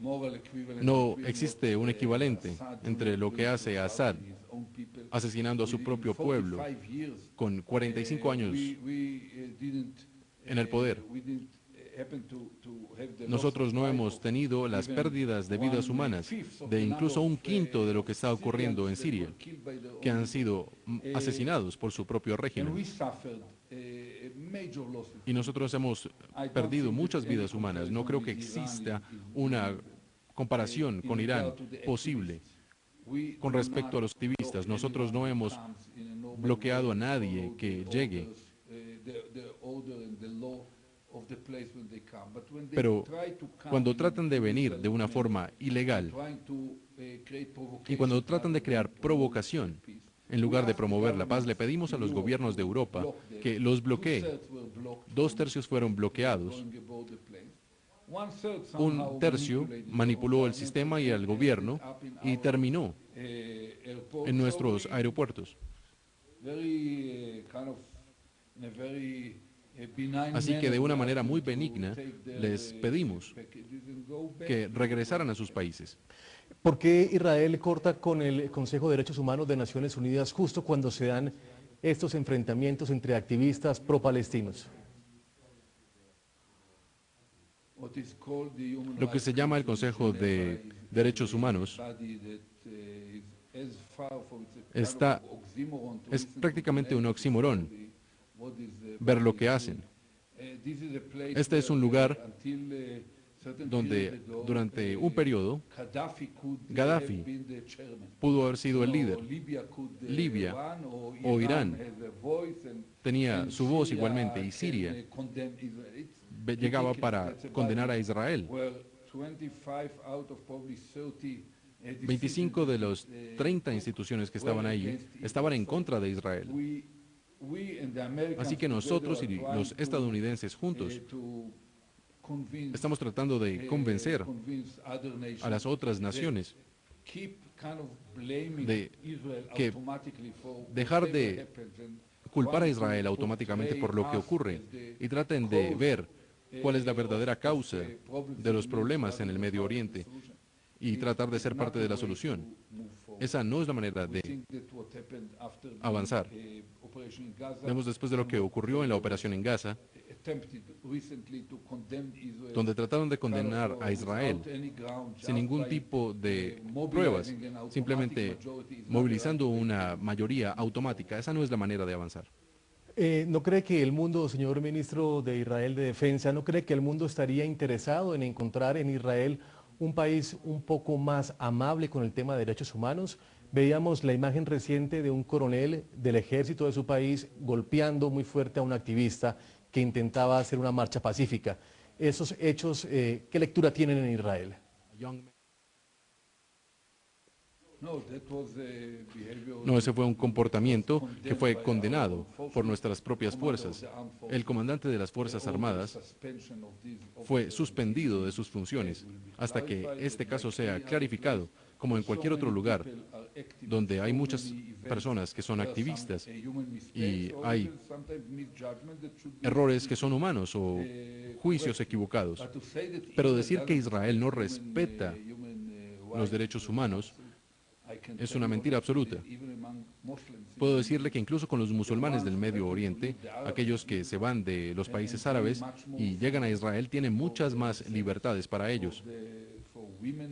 No existe un equivalente entre lo que hace Assad asesinando a su propio pueblo con 45 años en el poder. Nosotros no hemos tenido las pérdidas de vidas humanas de incluso un quinto de lo que está ocurriendo en Siria, que han sido asesinados por su propio régimen. Y nosotros hemos perdido muchas vidas humanas. No creo que exista una comparación con Irán posible con respecto a los activistas. Nosotros no hemos bloqueado a nadie que llegue. Pero cuando tratan de venir de una forma ilegal y cuando tratan de crear provocación en lugar de promover la paz, le pedimos a los gobiernos de Europa que los bloqueen. 2/3 fueron bloqueados. 1/3 manipuló el sistema y el gobierno y terminó en nuestros aeropuertos. Así que de una manera muy benigna les pedimos que regresaran a sus países. ¿Por qué Israel corta con el Consejo de Derechos Humanos de Naciones Unidas justo cuando se dan estos enfrentamientos entre activistas pro-palestinos? Lo que se llama el Consejo de Derechos Humanos es prácticamente un oxímoron ver lo que hacen. Este es un lugar donde durante un periodo Gaddafi pudo haber sido el líder. Libia o Irán tenía su voz igualmente y Siria llegaba para condenar a Israel. 25 de los 30 instituciones que estaban ahí estaban en contra de Israel. Así que nosotros y los estadounidenses juntos estamos tratando de convencer a las otras naciones de que dejar de culpar a Israel automáticamente por lo que ocurre y traten de ver cuál es la verdadera causa de los problemas en el Medio Oriente y tratar de ser parte de la solución. Esa no es la manera de avanzar. Vemos después de lo que ocurrió en la operación en Gaza, donde trataron de condenar a Israel sin ningún tipo de pruebas, simplemente movilizando una mayoría automática. Esa no es la manera de avanzar. ¿No cree que el mundo, señor ministro de Israel de Defensa, no cree que el mundo estaría interesado en encontrar en Israel un país un poco más amable con el tema de derechos humanos? Veíamos la imagen reciente de un coronel del ejército de su país golpeando muy fuerte a un activista que intentaba hacer una marcha pacífica. Esos hechos, ¿qué lectura tienen en Israel? No, ese fue un comportamiento que fue condenado por nuestras propias fuerzas. El comandante de las Fuerzas Armadas fue suspendido de sus funciones hasta que este caso sea clarificado, como en cualquier otro lugar donde hay muchas personas que son activistas y hay errores que son humanos o juicios equivocados. Pero decir que Israel no respeta los derechos humanos es una mentira absoluta. Puedo decirle que incluso con los musulmanes del Medio Oriente, aquellos que se van de los países árabes y llegan a Israel, tienen muchas más libertades para ellos,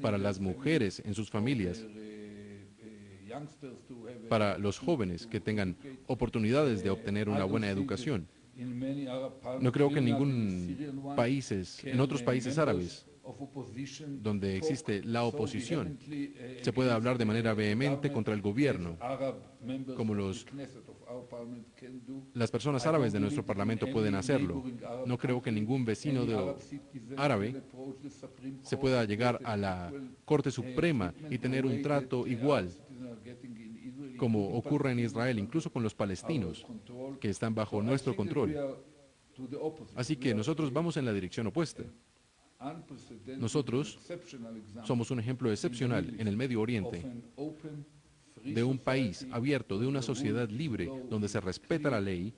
para las mujeres en sus familias, para los jóvenes que tengan oportunidades de obtener una buena educación. No creo que en otros países árabes donde existe la oposición, se puede hablar de manera vehemente contra el gobierno, como las personas árabes de nuestro parlamento pueden hacerlo. No creo que ningún vecino árabe se pueda llegar a la Corte Suprema y tener un trato igual como ocurre en Israel, incluso con los palestinos, que están bajo nuestro control. Así que nosotros vamos en la dirección opuesta. Nosotros somos un ejemplo excepcional en el Medio Oriente de un país abierto, de una sociedad libre, donde se respeta la ley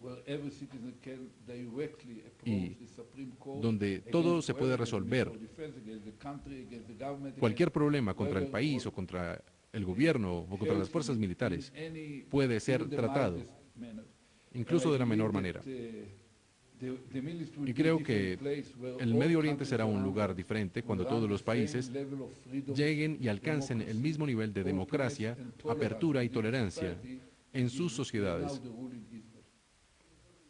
y donde todo se puede resolver. Cualquier problema contra el país o contra el gobierno o contra las fuerzas militares puede ser tratado, incluso de la menor manera. Y creo que el Medio Oriente será un lugar diferente cuando todos los países lleguen y alcancen el mismo nivel de democracia, apertura y tolerancia en sus sociedades.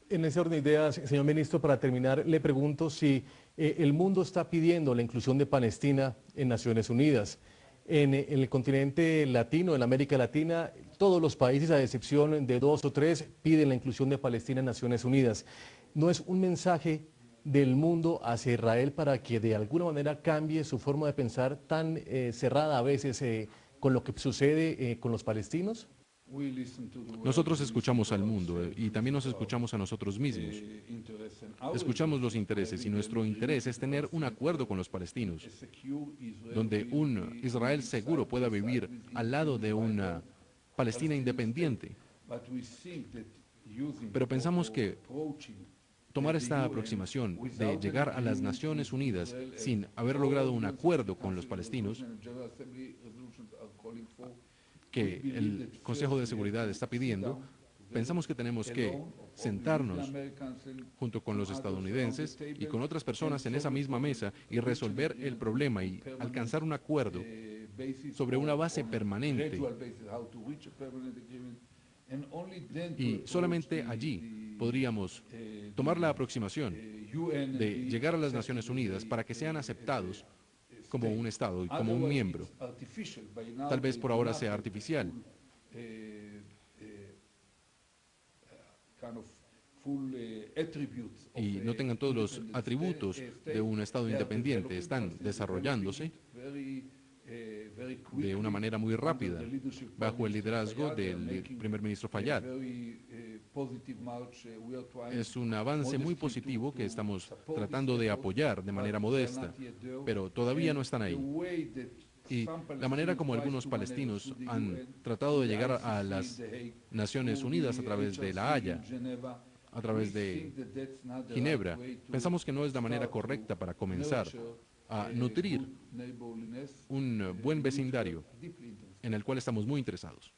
En ese orden de ideas, señor ministro, para terminar, le pregunto si el mundo está pidiendo la inclusión de Palestina en Naciones Unidas. En el continente latino, en América Latina, todos los países, a excepción de 2 o 3, piden la inclusión de Palestina en Naciones Unidas. ¿No es un mensaje del mundo hacia Israel para que de alguna manera cambie su forma de pensar tan cerrada a veces con lo que sucede con los palestinos? Nosotros escuchamos al mundo y también nos escuchamos a nosotros mismos. Escuchamos los intereses y nuestro interés es tener un acuerdo con los palestinos, donde un Israel seguro pueda vivir al lado de una Palestina independiente. Pero pensamos que tomar esta aproximación de llegar a las Naciones Unidas sin haber logrado un acuerdo con los palestinos, que el Consejo de Seguridad está pidiendo, pensamos que tenemos que sentarnos junto con los estadounidenses y con otras personas en esa misma mesa y resolver el problema y alcanzar un acuerdo sobre una base permanente. Y solamente allí podríamos tomar la aproximación de llegar a las Naciones Unidas para que sean aceptados como un Estado y como un miembro. Tal vez por ahora sea artificial. Y no tengan todos los atributos de un Estado independiente. Están desarrollándose de una manera muy rápida, bajo el liderazgo del primer ministro Fayyad. Es un avance muy positivo que estamos tratando de apoyar de manera modesta, pero todavía no están ahí. Y la manera como algunos palestinos han tratado de llegar a las Naciones Unidas a través de La Haya, a través de Ginebra, pensamos que no es la manera correcta para comenzar a nutrir un buen vecindario en el cual estamos muy interesados.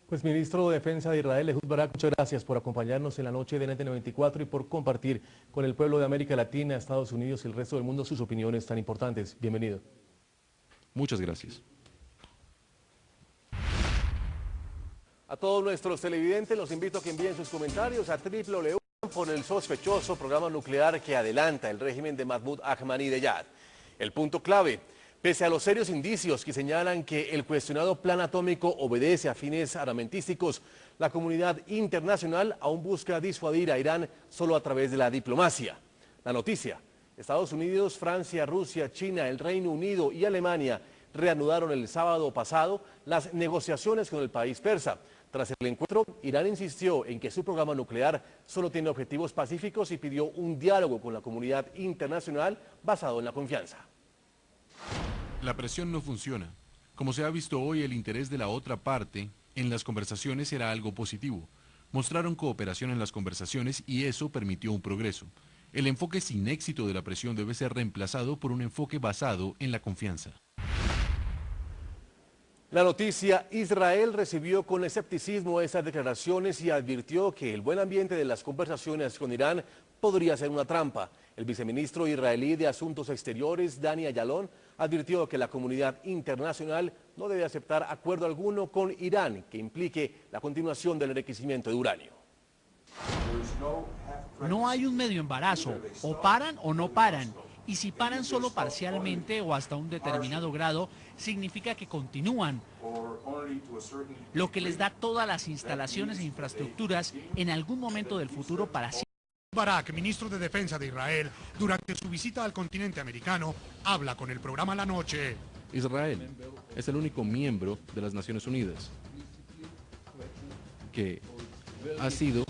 Pues ministro de Defensa de Israel, Ehud Barak, muchas gracias por acompañarnos en la noche de NTN24 y por compartir con el pueblo de América Latina, Estados Unidos y el resto del mundo sus opiniones tan importantes. Bienvenido. Muchas gracias. A todos nuestros televidentes los invito a que envíen sus comentarios a www por el sospechoso programa nuclear que adelanta el régimen de Mahmoud Ahmadinejad. El punto clave: pese a los serios indicios que señalan que el cuestionado plan atómico obedece a fines armamentísticos, la comunidad internacional aún busca disuadir a Irán solo a través de la diplomacia. La noticia: Estados Unidos, Francia, Rusia, China, el Reino Unido y Alemania reanudaron el sábado pasado las negociaciones con el país persa. Tras el encuentro, Irán insistió en que su programa nuclear solo tiene objetivos pacíficos y pidió un diálogo con la comunidad internacional basado en la confianza. La presión no funciona. Como se ha visto hoy, el interés de la otra parte en las conversaciones era algo positivo. Mostraron cooperación en las conversaciones y eso permitió un progreso. El enfoque sin éxito de la presión debe ser reemplazado por un enfoque basado en la confianza. La noticia: Israel recibió con escepticismo esas declaraciones y advirtió que el buen ambiente de las conversaciones con Irán podría ser una trampa. El viceministro israelí de Asuntos Exteriores, Dani Ayalon, advirtió que la comunidad internacional no debe aceptar acuerdo alguno con Irán que implique la continuación del enriquecimiento de uranio. No hay un medio embarazo, o paran o no paran. Y si paran solo parcialmente o hasta un determinado grado, significa que continúan, lo que les da todas las instalaciones e infraestructuras en algún momento del futuro para siempre. Barak, ministro de Defensa de Israel, durante su visita al continente americano, habla con el programa La Noche. Israel es el único miembro de las Naciones Unidas que ha sido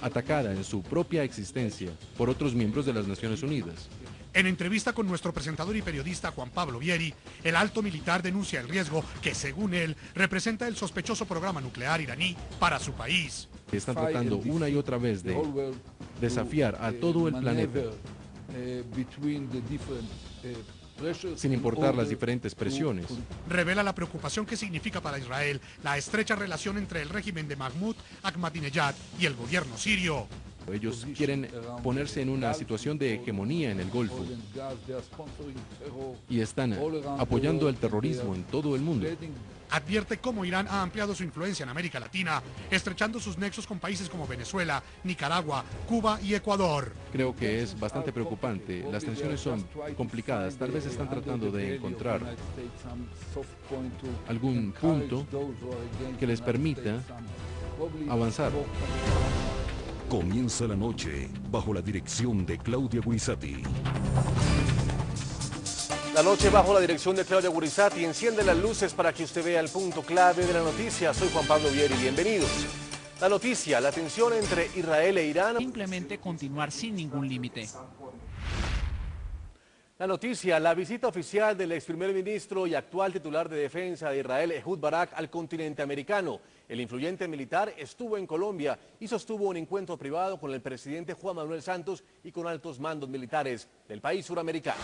atacada en su propia existencia por otros miembros de las Naciones Unidas. En entrevista con nuestro presentador y periodista Juan Pablo Vieri, el alto militar denuncia el riesgo que, según él, representa el sospechoso programa nuclear iraní para su país. Están tratando una y otra vez de desafiar a todo el planeta, sin importar las diferentes presiones. Revela la preocupación que significa para Israel la estrecha relación entre el régimen de Mahmoud Ahmadinejad y el gobierno sirio. Ellos quieren ponerse en una situación de hegemonía en el Golfo y están apoyando el terrorismo en todo el mundo. Advierte cómo Irán ha ampliado su influencia en América Latina, estrechando sus nexos con países como Venezuela, Nicaragua, Cuba y Ecuador. Creo que es bastante preocupante. Las tensiones son complicadas. Tal vez están tratando de encontrar algún punto que les permita avanzar. Comienza la noche bajo la dirección de Claudia Guirisati. La noche bajo la dirección de Claudia Guirisati enciende las luces para que usted vea el punto clave de la noticia. Soy Juan Pablo Vieri, bienvenidos. La noticia, la tensión entre Israel e Irán. Simplemente continuar sin ningún límite. La noticia, la visita oficial del ex primer ministro y actual titular de defensa de Israel, Ehud Barak, al continente americano. El influyente militar estuvo en Colombia y sostuvo un encuentro privado con el presidente Juan Manuel Santos y con altos mandos militares del país suramericano.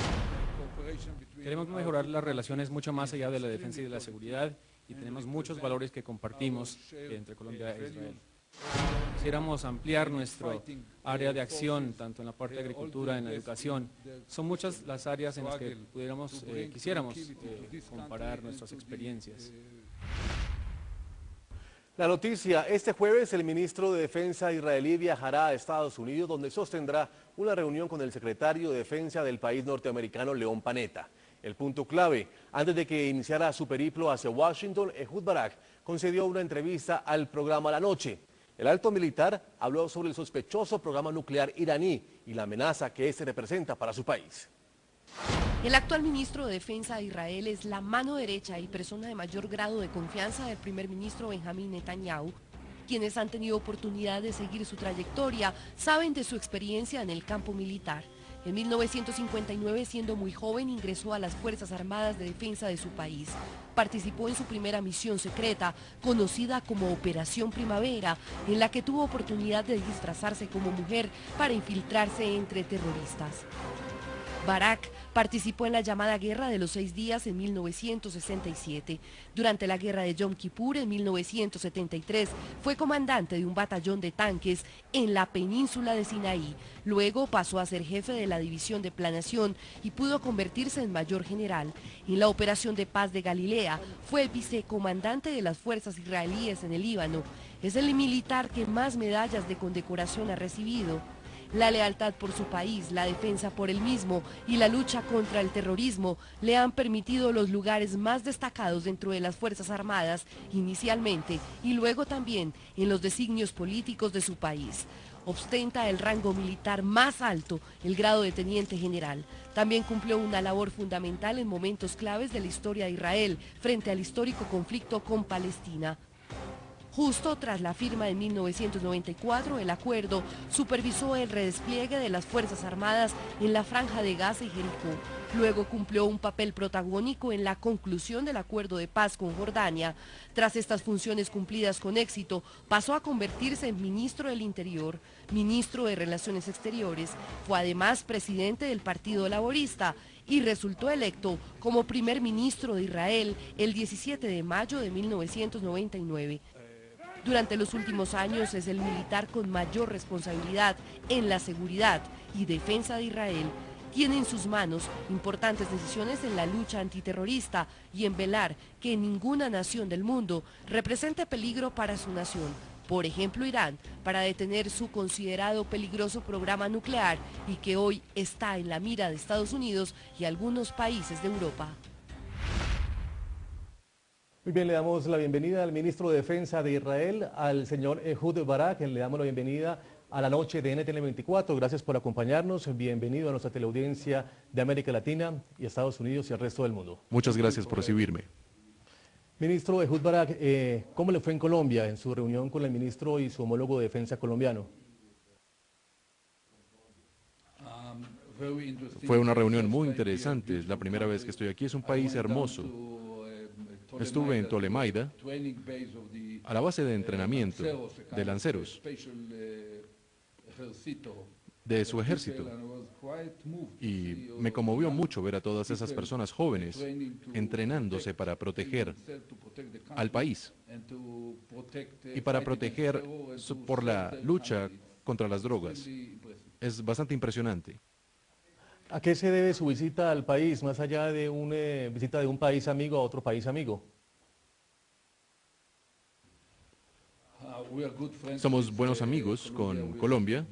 Queremos mejorar las relaciones mucho más allá de la defensa y de la seguridad y tenemos muchos valores que compartimos entre Colombia e Israel. Quisiéramos ampliar nuestro área de acción, tanto en la parte de agricultura, en la educación. Son muchas las áreas en las que quisiéramos comparar nuestras experiencias. La noticia, este jueves el ministro de Defensa israelí viajará a Estados Unidos, donde sostendrá una reunión con el secretario de Defensa del país norteamericano, León Panetta. El punto clave, antes de que iniciara su periplo hacia Washington, Ehud Barak concedió una entrevista al programa La Noche. El alto militar habló sobre el sospechoso programa nuclear iraní y la amenaza que este representa para su país. El actual ministro de Defensa de Israel es la mano derecha y persona de mayor grado de confianza del primer ministro Benjamín Netanyahu. Quienes han tenido oportunidad de seguir su trayectoria saben de su experiencia en el campo militar. En 1959, siendo muy joven, ingresó a las Fuerzas Armadas de Defensa de su país. Participó en su primera misión secreta, conocida como Operación Primavera, en la que tuvo oportunidad de disfrazarse como mujer para infiltrarse entre terroristas. Barak participó en la llamada Guerra de los 6 días en 1967. Durante la Guerra de Yom Kippur en 1973 fue comandante de un batallón de tanques en la península de Sinaí. Luego pasó a ser jefe de la división de planeación y pudo convertirse en mayor general. En la operación de paz de Galilea fue vicecomandante de las fuerzas israelíes en el Líbano. Es el militar que más medallas de condecoración ha recibido. La lealtad por su país, la defensa por el mismo y la lucha contra el terrorismo le han permitido los lugares más destacados dentro de las Fuerzas Armadas, inicialmente y luego también en los designios políticos de su país. Ostenta el rango militar más alto, el grado de teniente general. También cumplió una labor fundamental en momentos claves de la historia de Israel frente al histórico conflicto con Palestina. Justo tras la firma en 1994, el acuerdo supervisó el redespliegue de las Fuerzas Armadas en la Franja de Gaza y Jericó. Luego cumplió un papel protagónico en la conclusión del acuerdo de paz con Jordania. Tras estas funciones cumplidas con éxito, pasó a convertirse en ministro del Interior, ministro de Relaciones Exteriores. Fue además presidente del Partido Laborista y resultó electo como primer ministro de Israel el 17 de mayo de 1999. Durante los últimos años es el militar con mayor responsabilidad en la seguridad y defensa de Israel. Tiene en sus manos importantes decisiones en la lucha antiterrorista y en velar que ninguna nación del mundo represente peligro para su nación. Por ejemplo, Irán, para detener su considerado peligroso programa nuclear y que hoy está en la mira de Estados Unidos y algunos países de Europa. Muy bien, le damos la bienvenida al ministro de Defensa de Israel, al señor Ehud Barak. Le damos la bienvenida a la noche de NTN 24. Gracias por acompañarnos. Bienvenido a nuestra teleaudiencia de América Latina y Estados Unidos y el resto del mundo. Muchas gracias por recibirme. Ministro Ehud Barak, ¿cómo le fue en Colombia en su reunión con el ministro y su homólogo de defensa colombiano? Fue una reunión muy interesante. Es la primera vez que estoy aquí. Es un país hermoso. Estuve en Tolemaida, a la base de entrenamiento de lanceros de su ejército. Y me conmovió mucho ver a todas esas personas jóvenes entrenándose para proteger al país y para proteger por la lucha contra las drogas. Es bastante impresionante. ¿A qué se debe su visita al país, más allá de una visita de un país amigo a otro país amigo? Somos buenos amigos con Colombia.